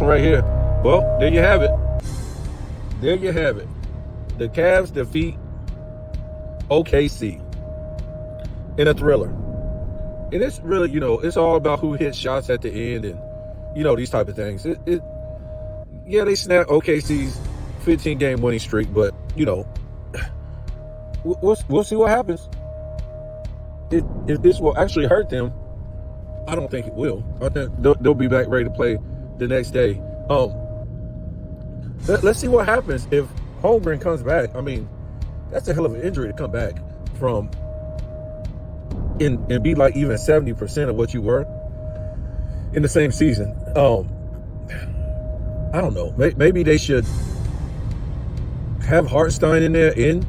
one right here. Well, there you have it. There you have it. The Cavs defeat OKC in a thriller. And it's really, it's all about who hits shots at the end and, these type of things. Yeah, they snapped OKC's 15-game winning streak, but, we'll see what happens. If this will actually hurt them, I don't think it will. I think they'll be back ready to play the next day. Let's see what happens if Holmgren comes back. I mean, that's a hell of an injury to come back from and be like even 70% of what you were in the same season. I don't know. Maybe they should have Hartenstein in there in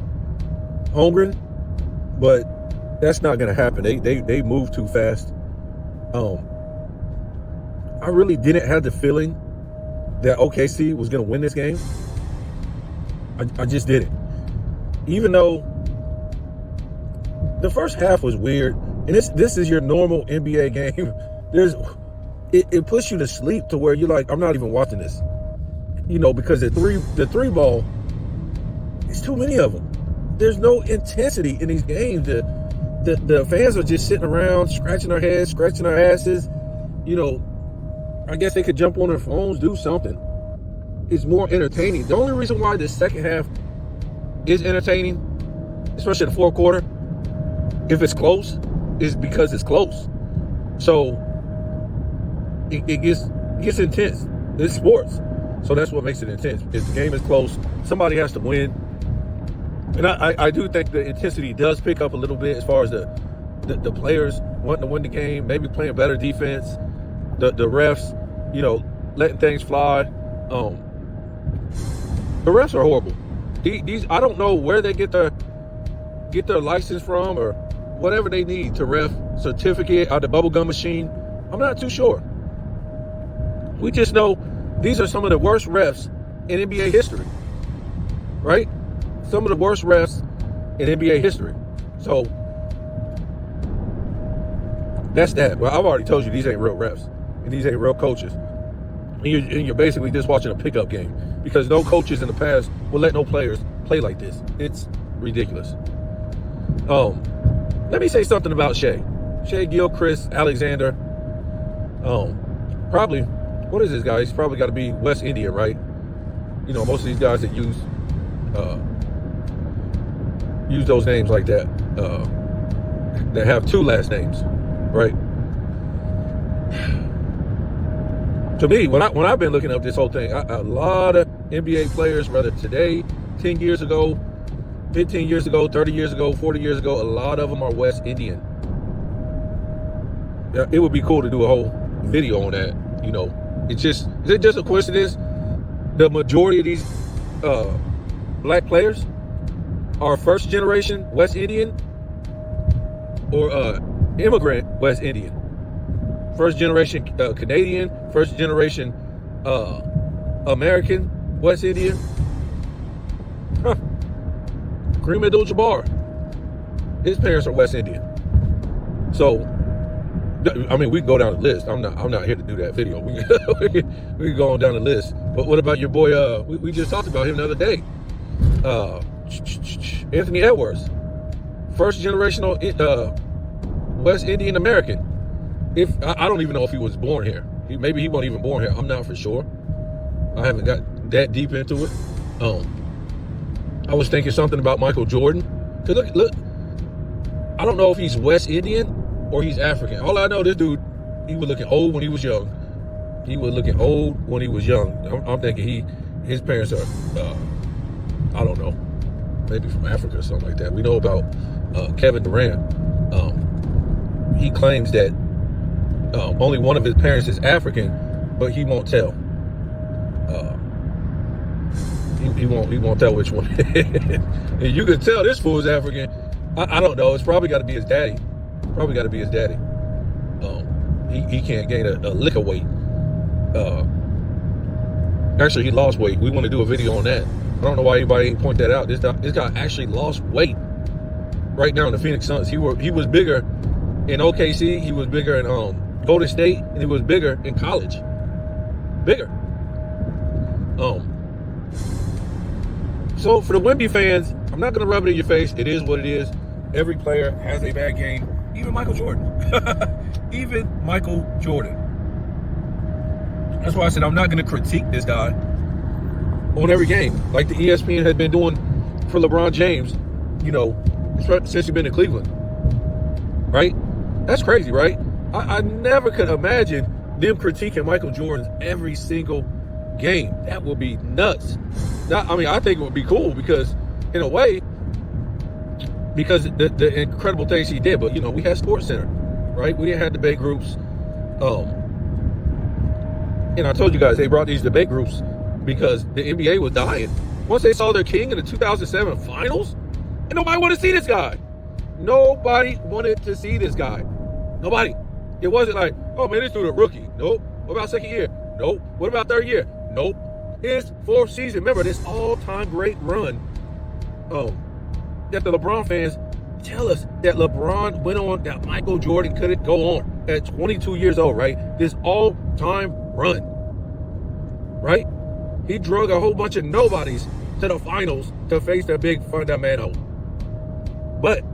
Holmgren, but that's not going to happen. They move too fast. I really didn't have the feeling that OKC was going to win this game. I just didn't. Even though the first half was weird, and this is your normal NBA game. It puts you to sleep to where you're like, I'm not even watching this. Because the three ball, it's too many of them. There's no intensity in these games. The fans are just sitting around, scratching their heads, scratching their asses. I guess they could jump on their phones, do something. It's more entertaining. The only reason why the second half is entertaining, especially the fourth quarter, if it's close, is because it's close. So it gets intense. It's sports. So that's what makes it intense. If the game is close, somebody has to win. And I do think the intensity does pick up a little bit as far as the players wanting to win the game, maybe playing better defense, the refs, letting things fly. The refs are horrible. These I don't know where they get their license from or whatever they need to ref, certificate out the bubblegum machine. I'm not too sure. We just know these are some of the worst refs in NBA history, right? Some of the worst refs in NBA history. So that's that. Well, I've already told you these ain't real refs and these ain't real coaches. And you're basically just watching a pickup game because no coaches in the past will let no players play like this. It's ridiculous. Let me say something about Shai Gilgeous-Alexander. Probably, what is this guy? He's probably got to be West Indian, right? Most of these guys that use those names like that, that have two last names, right? To me, when I've been looking up this whole thing, a lot of NBA players, whether today, 10 years ago, 15 years ago, 30 years ago, 40 years ago, a lot of them are West Indian. Yeah, it would be cool to do a whole video on that. Is it just a coincidence? The majority of these black players are first generation West Indian or immigrant West Indian. First generation Canadian, first generation American West Indian. Huh. Kareem Abdul-Jabbar, his parents are West Indian. So, I mean, we can go down the list. I'm not here to do that video. We can go on down the list. But what about your boy? We just talked about him the other day. Anthony Edwards, first generational West Indian American. I don't even know if he was born here. Maybe he wasn't even born here. I'm not for sure. I haven't got that deep into it. I was thinking something about Michael Jordan. Cause look, I don't know if he's West Indian or he's African. All I know, this dude, he was looking old when he was young. I'm thinking his parents are, I don't know, maybe from Africa or something like that. We know about Kevin Durant. He claims that only one of his parents is African, but he won't tell. He won't tell which one. And you can tell this fool is African. I don't know. It's probably got to be his daddy. He can't gain a lick of weight. Actually, he lost weight. We want to do a video on that. I don't know why anybody ain't point that out. This guy actually lost weight right now in the Phoenix Suns. He was bigger in OKC. He was bigger in Golden State, and he was bigger in college. Bigger. Um, so for the Wemby fans, I'm not going to rub it in your face. It is what it is. Every player has a bad game. Even Michael Jordan. Even Michael Jordan. That's why I said I'm not going to critique this guy on every game, like the ESPN had been doing for LeBron James, since he's been in Cleveland. Right? That's crazy, right? I never could imagine them critiquing Michael Jordan's every single game. That would be nuts. I think it would be cool because, in a way, because the incredible things he did. But, we had Sports Center, right? We didn't have debate groups. And I told you guys, they brought these debate groups because the NBA was dying. Once they saw their king in the 2007 finals, and nobody wanted to see this guy. Nobody wanted to see this guy. Nobody. It wasn't like, oh man, this dude a rookie. Nope. What about second year? Nope. What about third year? Nope. His fourth season. Remember this all-time great run that the LeBron fans tell us that LeBron went on, that Michael Jordan couldn't go on at 22 years old, right? This all-time run, right? He drug a whole bunch of nobodies to the finals to face the big fundamental. But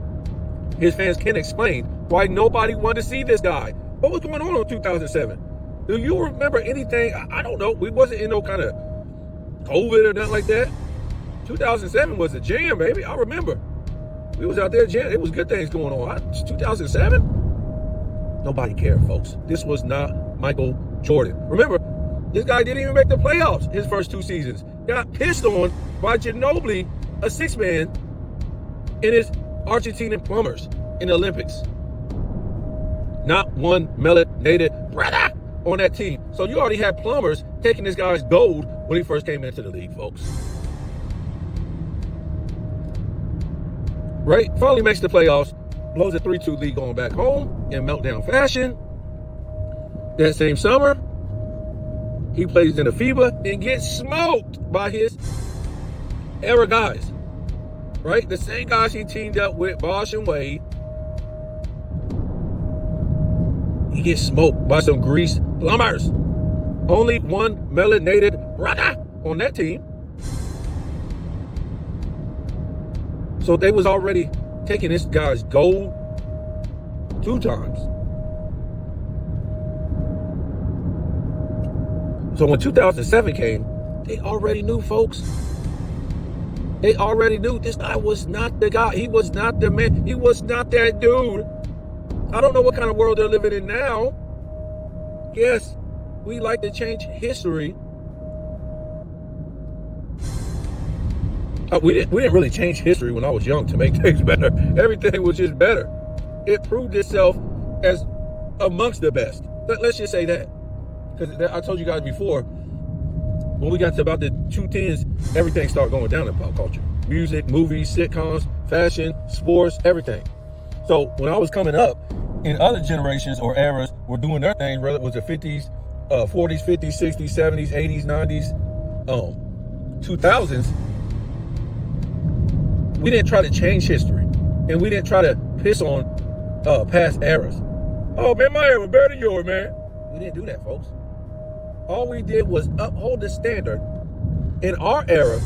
his fans can't explain why nobody wanted to see this guy. What was going on in 2007? Do you remember anything? I don't know. We wasn't in no kind of COVID or nothing like that. 2007 was a jam, baby. I remember. We was out there jamming. It was good things going on. 2007? Nobody cared, folks. This was not Michael Jordan. Remember, this guy didn't even make the playoffs his first two seasons. Got pissed on by Ginobili, a six-man, in his Argentinian plumbers in the Olympics. Not one melanated brother on that team. So you already had plumbers taking this guy's gold when he first came into the league, folks. Right? Finally makes the playoffs, blows a 3-2 lead going back home in meltdown fashion. That same summer, he plays in the FIBA and gets smoked by his era guys. Right? The same guys he teamed up with, Bosh and Wade. He gets smoked by some grease plumbers. Only one melanated brother on that team. So they was already taking this guy's gold 2 times. So when 2007 came, they already knew, folks. They already knew this guy was not the guy. He was not the man. He was not that dude. I don't know what kind of world they're living in now. Yes, we like to change history. We didn't really change history when I was young to make things better. Everything was just better. It proved itself as amongst the best. Let's just say that. Because I told you guys before, when we got to about the 2010s, everything started going down in pop culture. Music, movies, sitcoms, fashion, sports, everything. So when I was coming up, in other generations or eras were doing their thing, whether it was the 50s, 40s, 50s, 60s, 70s, 80s, 90s, 2000s, we didn't try to change history. And we didn't try to piss on past eras. Oh, man, my era was better than yours, man. We didn't do that, folks. All we did was uphold the standard in our era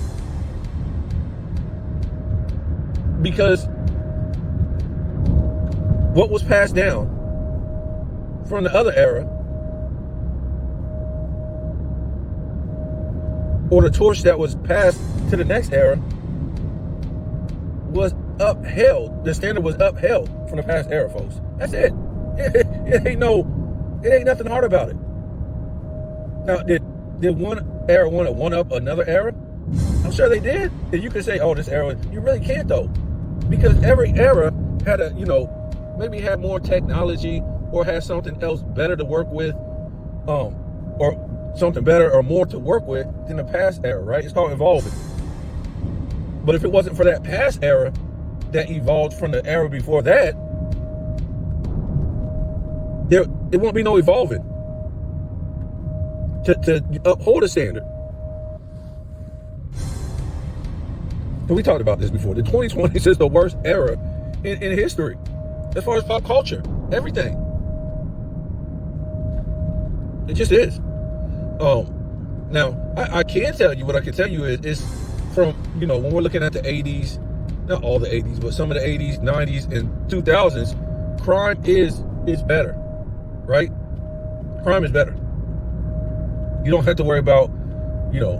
because what was passed down from the other era, or the torch that was passed to the next era, was upheld. The standard was upheld from the past era, folks. That's it. It ain't nothing hard about it. Now, did one era want to one-up another era? I'm sure they did. And you can say, oh, this era, you really can't though. Because every era had a, maybe had more technology or had something else better to work with, or something better or more to work with than the past era, right? It's called evolving. But if it wasn't for that past era that evolved from the era before that, there won't be no evolving to uphold a standard. And we talked about this before. The 2020s is the worst era in history as far as pop culture, everything. It just is. Now, I can tell you, what I can tell you is from, when we're looking at the 80s, not all the 80s, but some of the 80s, 90s, and 2000s, crime is better, right? Crime is better. You don't have to worry about, you don't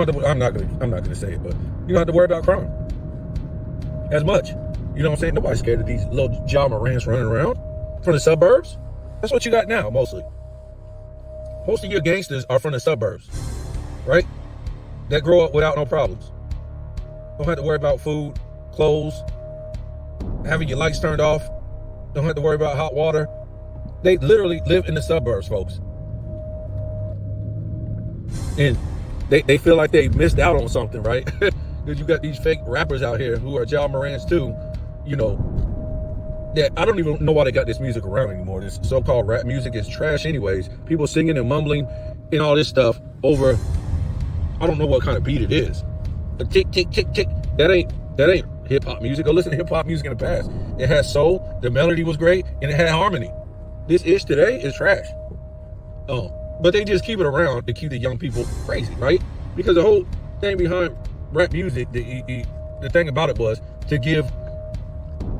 have to, I'm not gonna say it, but you don't have to worry about crime as much. You know what I'm saying? Nobody's scared of these little Ja Morants running around from the suburbs. That's what you got now, mostly. Most of your gangsters are from the suburbs, right? That grow up without no problems. Don't have to worry about food, clothes, having your lights turned off. Don't have to worry about hot water. They literally live in the suburbs, folks. And they feel like they missed out on something, right? Because you got these fake rappers out here who are Ja Morants too, that I don't even know why they got this music around anymore. This so-called rap music is trash anyways. People singing and mumbling and all this stuff over, I don't know what kind of beat it is. A tick, tick, tick, tick. That ain't hip-hop music. Go listen to hip-hop music in the past. It had soul, the melody was great, and it had harmony. This ish today is trash. But they just keep it around to keep the young people crazy, right? Because the whole thing behind rap music, the thing about it was to give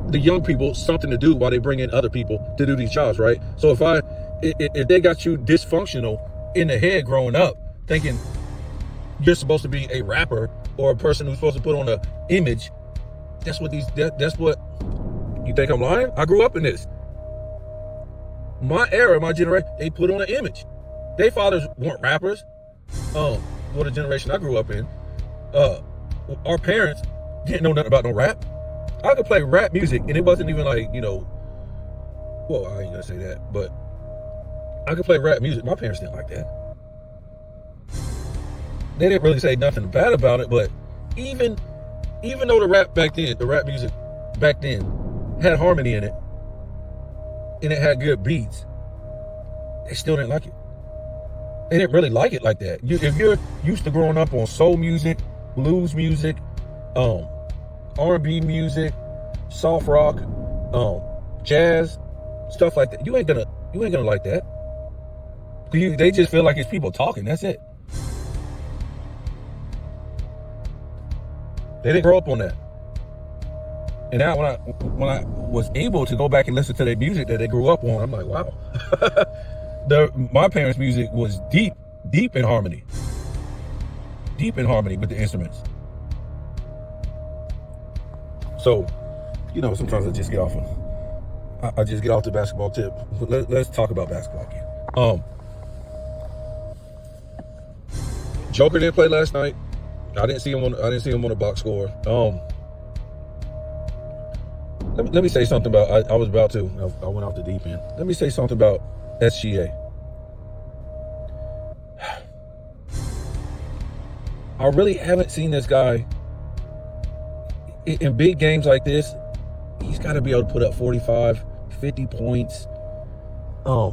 the young people something to do while they bring in other people to do these jobs, right? So if they got you dysfunctional in the head growing up, thinking you're supposed to be a rapper or a person who's supposed to put on an image, that's what you think I'm lying? I grew up in this. My era, my generation, they put on an image. Their fathers weren't rappers. For the generation I grew up in, our parents didn't know nothing about no rap. I could play rap music, and it wasn't even like, well, I ain't gonna say that, but I could play rap music. My parents didn't like that. They didn't really say nothing bad about it, but even though the rap music back then had harmony in it, and it had good beats, they still didn't like it. They didn't really like it like that. If you're used to growing up on soul music, blues music, R&B music, soft rock, jazz, stuff like that, you ain't gonna like that. They just feel like it's people talking. That's it. They didn't grow up on that. And now when I was able to go back and listen to their music that they grew up on, I'm like, wow. My parents' music was deep in harmony. Deep in harmony with the instruments. So, sometimes I just get off the basketball tip. Let's talk about basketball again. Joker didn't play last night. I didn't see him on the box score. Let me say something about. I was about to. I went off the deep end. Let me say something about SGA. I really haven't seen this guy in big games like this. He's got to be able to put up 45, 50 points. I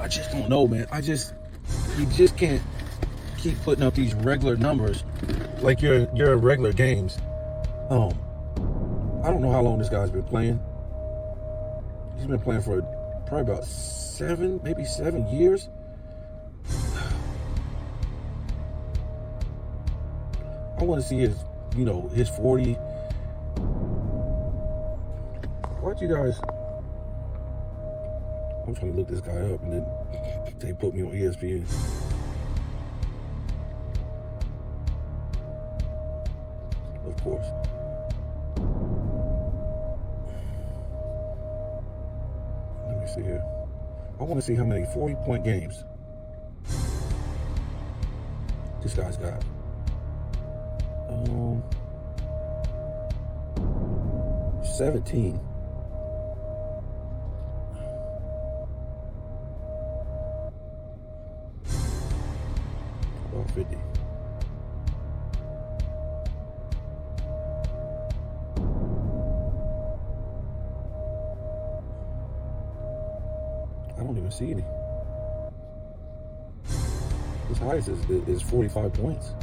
just don't know, man. You just can't keep putting up these regular numbers like your regular games. I don't know how long this guy's been playing. He's been playing for probably about 7 years. I want to see his 40. Why'd you guys? I'm trying to look this guy up, and then they put me on ESPN. Of course. Let me see here. I want to see how many 40-point games this guy's got. 17. About 50. I don't even see any. His highest is 45 points.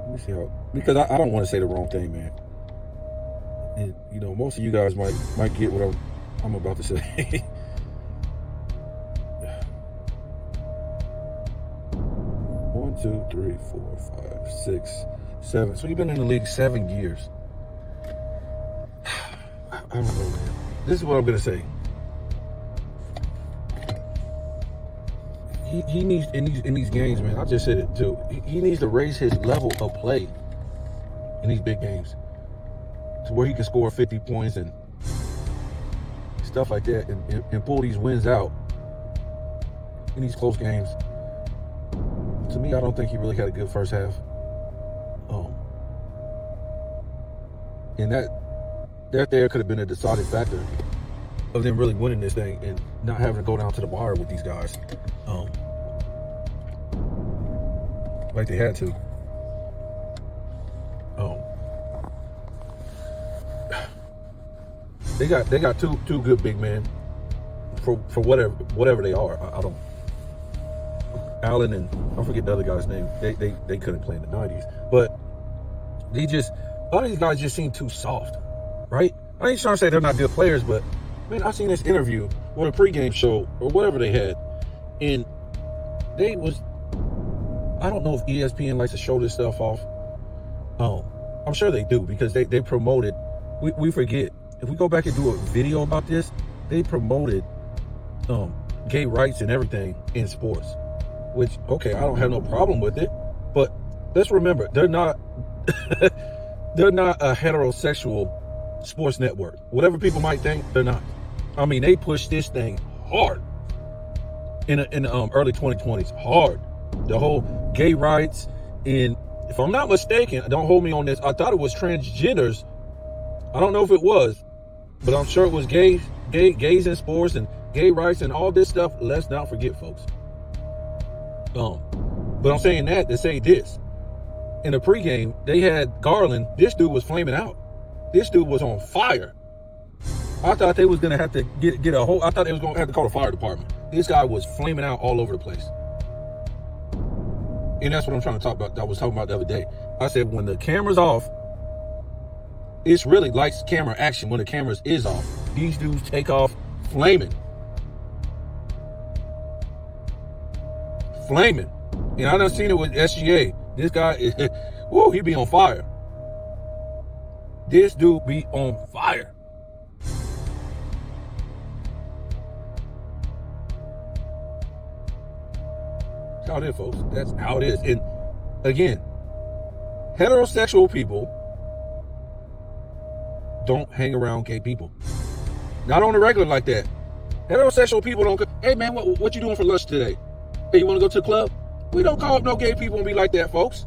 Let me see how, because I don't want to say the wrong thing, man. And most of you guys might get what I'm about to say. 1, 2, 3, 4, 5, 6, 7. So you've been in the league 7 years. I don't know, man. This is what I'm gonna say. He needs in these games, man. I just said it too. He needs to raise his level of play in these big games to where he can score 50 points and stuff like that, and pull these wins out in these close games. To me, I don't think he really had a good first half. And that there could have been a deciding factor of them really winning this thing and not having to go down to the wire with these guys, like they had to. They got two good big men for whatever they are. I don't. Allen and I forget the other guy's name. They couldn't play in the 90s, but a lot of these guys just seem too soft, right? I ain't trying to say they're not good players, but man, I seen this interview or a pregame show or whatever they had, and I don't know if ESPN likes to show this stuff off. I'm sure they do, because they promoted. We forget, if we go back and do a video about this, they promoted gay rights and everything in sports. Which, okay, I don't have no problem with it, but let's remember, they're not they're not a heterosexual sports network. Whatever people might think, they're not. I mean, they pushed this thing hard in the early 2020s, hard. The whole gay rights, and if I'm not mistaken, don't hold me on this, I thought it was transgenders. I don't know if it was, but I'm sure it was gays in sports and gay rights and all this stuff. Let's not forget, folks. But I'm saying that to say this. In the pregame, they had Garland. This dude was flaming out. This dude was on fire. I thought they was gonna have to get a whole. I thought they was gonna have to call the fire department. This guy was flaming out all over the place. And that's what I'm trying to talk about. I was talking about the other day. I said when the camera's off, it's really lights, camera, action. When the camera is off, these dudes take off flaming. Flaming. And I done seen it with SGA. This guy is, whoa, he be on fire. This dude be on fire. That's how it is, folks. That's how it is. And again, heterosexual people don't hang around gay people. Not on the regular like that. Heterosexual people don't, hey man, what you doing for lunch today? Hey, you want to go to the club? We don't call up no gay people and be like that, folks.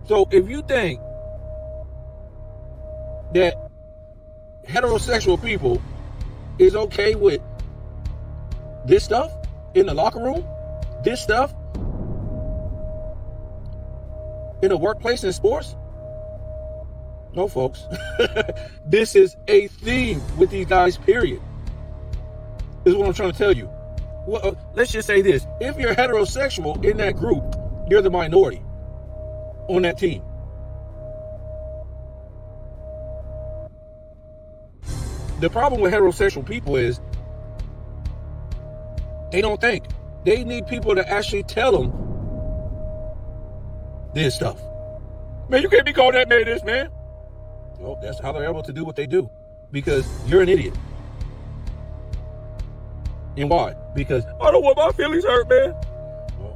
So if you think that heterosexual people is okay with this stuff in the locker room, this stuff in the workplace and sports, no, folks. This is a theme with these guys, period. This is what I'm trying to tell you. Well, let's just say this. If you're heterosexual in that group, you're the minority on that team. The problem with heterosexual people is they don't think. They need people to actually tell them this stuff. Man, you can't be called that man, this man. Well, that's how they're able to do what they do. Because you're an idiot. And why? Because I don't want my feelings hurt, man. Well,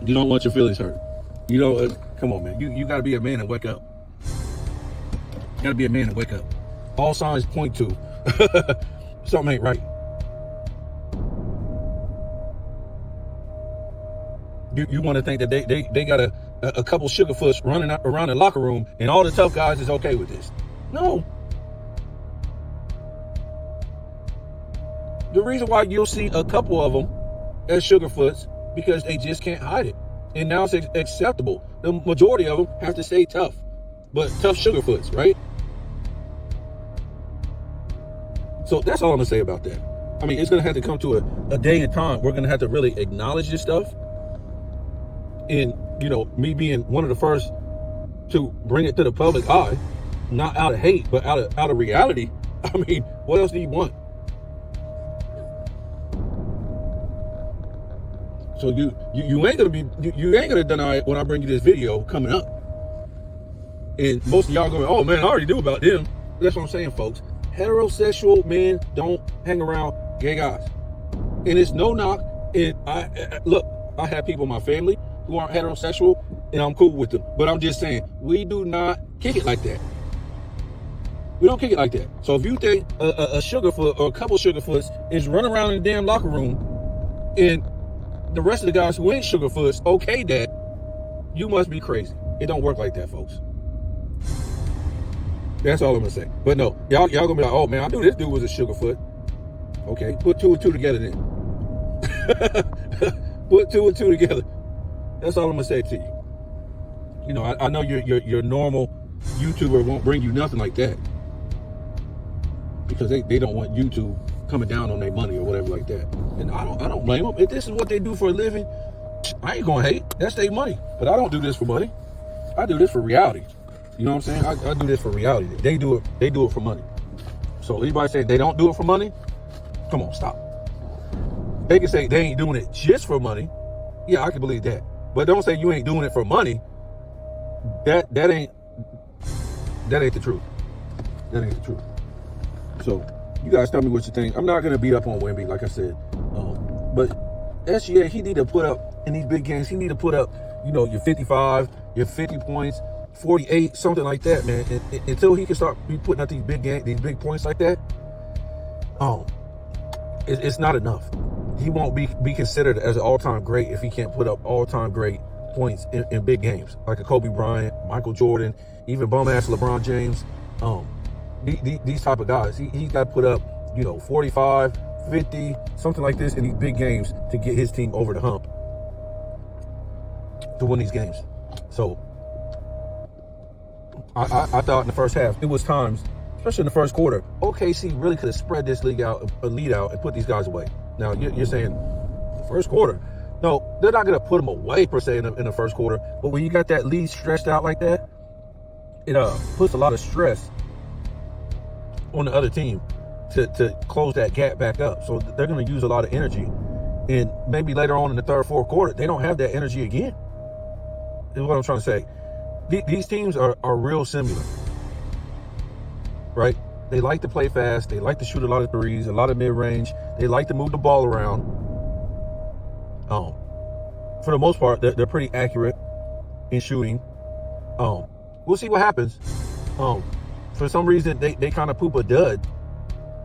you don't want your feelings hurt. You know, come on, man. You got to be a man and wake up. You got to be a man and wake up. All signs point to something ain't right. You want to think that they got a couple sugarfoots running around the locker room and all the tough guys is okay with this. No. The reason why you'll see a couple of them as sugarfoots, because they just can't hide it. And now it's acceptable. The majority of them have to stay tough, but tough sugarfoots, right? So that's all I'm going to say about that. I mean, it's going to have to come to a day and time. We're going to have to really acknowledge this stuff. And, you know, me being one of the first to bring it to the public eye, not out of hate, but out of reality. I mean, what else do you want? So you ain't gonna deny it when I bring you this video coming up. And most of y'all going, oh man, I already knew about them. That's what I'm saying, folks. Heterosexual men don't hang around gay guys. And it's no knock. And look, I have people in my family who aren't heterosexual, and I'm cool with them. But I'm just saying, we do not kick it like that. We don't kick it like that. So if you think a sugarfoot or a couple sugarfoots is running around in the damn locker room, and the rest of the guys who ain't sugarfoots okay that, you must be crazy. It don't work like that, folks. That's all I'm gonna say. But no, y'all gonna be like, oh man, I knew this dude was a sugarfoot. Okay, put two and two together then. Put two and two together. That's all I'm gonna say to you. You know, I know your normal YouTuber won't bring you nothing like that, because they don't want YouTube coming down on their money or whatever like that. And I don't blame them. If this is what they do for a living, I ain't gonna hate. That's their money. But I don't do this for money. I do this for reality. You know what I'm saying? I do this for reality. They do it for money. So anybody say they don't do it for money, come on, stop. They can say they ain't doing it just for money. Yeah, I can believe that. But don't say you ain't doing it for money. That ain't the truth. That ain't the truth. So you guys tell me what you think. I'm not gonna beat up on Wemby, like I said. But SGA, he need to put up in these big games. He need to put up, your 55, your 50 points, 48, something like that, man. And until he can start putting up these big points like that, it's not enough. He won't be considered as an all-time great if he can't put up all-time great points in big games, like a Kobe Bryant, Michael Jordan, even bum-ass LeBron James. These type of guys, he's got to put up, 45, 50, something like this in these big games to get his team over the hump to win these games. So I thought in the first half, it was times, especially in the first quarter, OKC really could have spread this lead out and put these guys away. Now, you're saying the first quarter. No, they're not going to put them away, per se, in the first quarter. But when you got that lead stretched out like that, it puts a lot of stress on the other team to close that gap back up. So they're going to use a lot of energy. And maybe later on in the third, fourth quarter, they don't have that energy again. Is what I'm trying to say. These teams are real similar, right? They like to play fast. They like to shoot a lot of threes, a lot of mid-range. They like to move the ball around. For the most part, they're pretty accurate in shooting. We'll see what happens. For some reason, they kind of poop a dud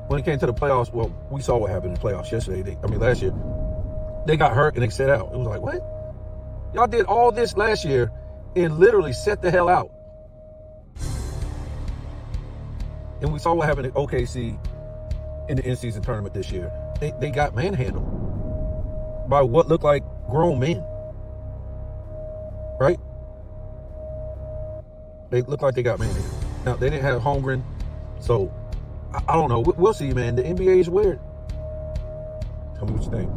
when it came to the playoffs. Well, we saw what happened in the playoffs yesterday. Last year. They got hurt and they sat out. It was like, what? Y'all did all this last year and literally set the hell out. And we saw what happened at OKC in the in-season tournament this year. They got manhandled by what looked like grown men. Right? They looked like they got manhandled. Now, they didn't have Holmgren, so I don't know. We'll see, man. The NBA is weird. Tell me what you think.